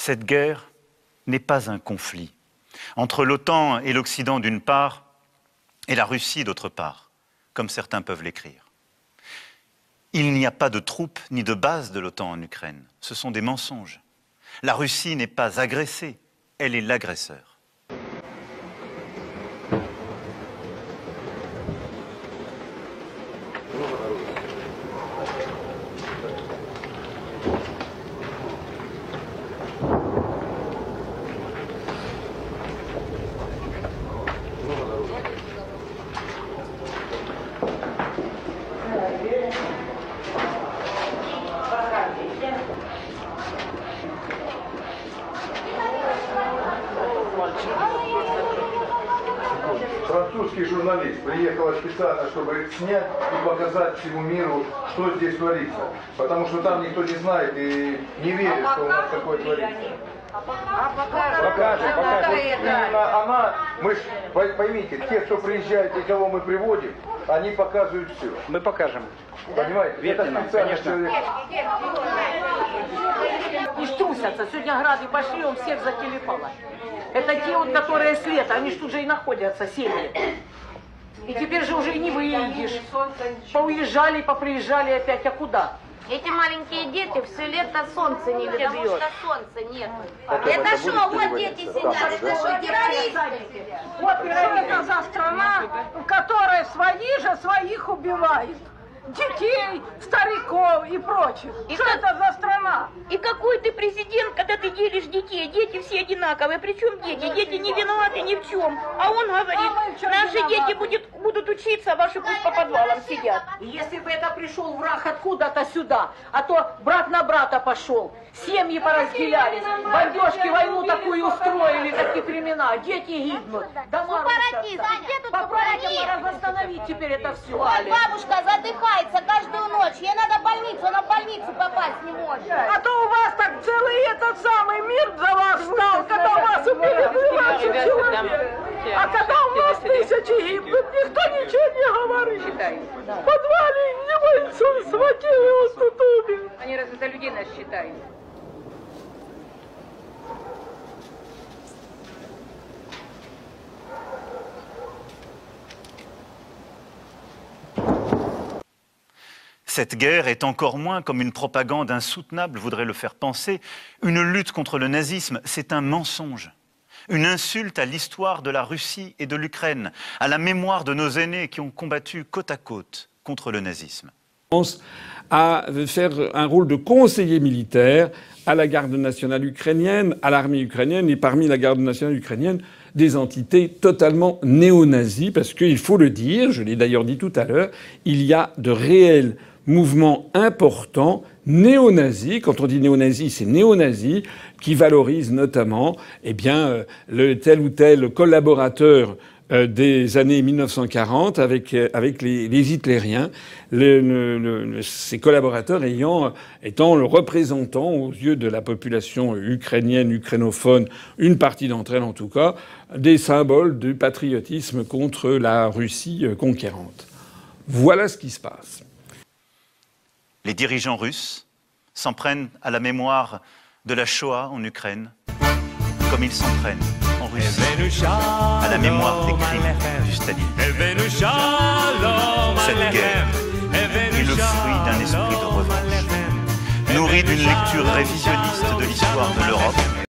Cette guerre n'est pas un conflit entre l'OTAN et l'Occident d'une part et la Russie d'autre part, comme certains peuvent l'écrire. Il n'y a pas de troupes ni de bases de l'OTAN en Ukraine. Ce sont des mensonges. La Russie n'est pas agressée, elle est l'agresseur. Французский журналист приехал специально, чтобы снять и показать всему миру, что здесь творится. Потому что там никто не знает и не верит, что у нас такое творится. Покажем. Именно она, мы ж, поймите, те, кто приезжает и кого мы приводим, они показывают все. Мы покажем. Понимаете? Верьте Это нам, специально конечно. Не струсятся. Сегодня грады пошли, он всех зателепало. Это те, вот, которые света, они ж тут же и находятся, семьи. И теперь же уже и не выедешь. Поуезжали, поприезжали опять, а куда? Эти маленькие дети все лето солнце не видят, потому что солнца нет. Это что, вот дети сидят, это что, террористы? Вот это за страна, в которой свои же своих убивают. Детей, стариков и прочих. И что это за страна? И какой ты президент, когда ты делишь детей? Дети все одинаковые. Причем дети? Дети не виноваты ни в чем. А он говорит, наши дети будут учиться, а ваши пусть по подвалам сидят. Если бы это пришел враг откуда-то сюда, а то брат на брата пошел, семьи поразделялись, бандежки войну такую устроили, такие времена, дети гибнут. Дома рушатся. Попробуйте восстановить теперь это все. Бабушка задыхается каждую ночь. Ей надо больницу, она в больницу попасть не может. А то у вас так целый этот самый мир за вас стал, когда вас убили 12 человек. А когда у нас тысячи гибнут, никто ничего не говорит. В подвале не бойцу схватили, вот тут убили. Они разве за людей нас считают? Cette guerre est encore moins, comme une propagande insoutenable voudrait le faire penser, une lutte contre le nazisme, c'est un mensonge. Une insulte à l'histoire de la Russie et de l'Ukraine, à la mémoire de nos aînés qui ont combattu côte à côte contre le nazisme. À faire un rôle de conseiller militaire à la garde nationale ukrainienne, à l'armée ukrainienne, et parmi la garde nationale ukrainienne, des entités totalement néo-nazis, parce qu'il faut le dire, je l'ai d'ailleurs dit tout à l'heure, il y a de réels mouvements importants néo-nazis. Quand on dit néo-nazis, c'est néo-nazis qui valorisent notamment, le tel ou tel collaborateur des années 1940 avec les hitlériens, ces collaborateurs étant le représentant aux yeux de la population ukrainienne, ukrainophone, une partie d'entre elles en tout cas, des symboles du patriotisme contre la Russie conquérante. Voilà ce qui se passe. Les dirigeants russes s'en prennent à la mémoire de la Shoah en Ukraine, comme ils s'en prennent en Russie à la mémoire des crimes du stalinisme. Cette guerre est le fruit d'un esprit de revanche, nourri d'une lecture révisionniste de l'histoire de l'Europe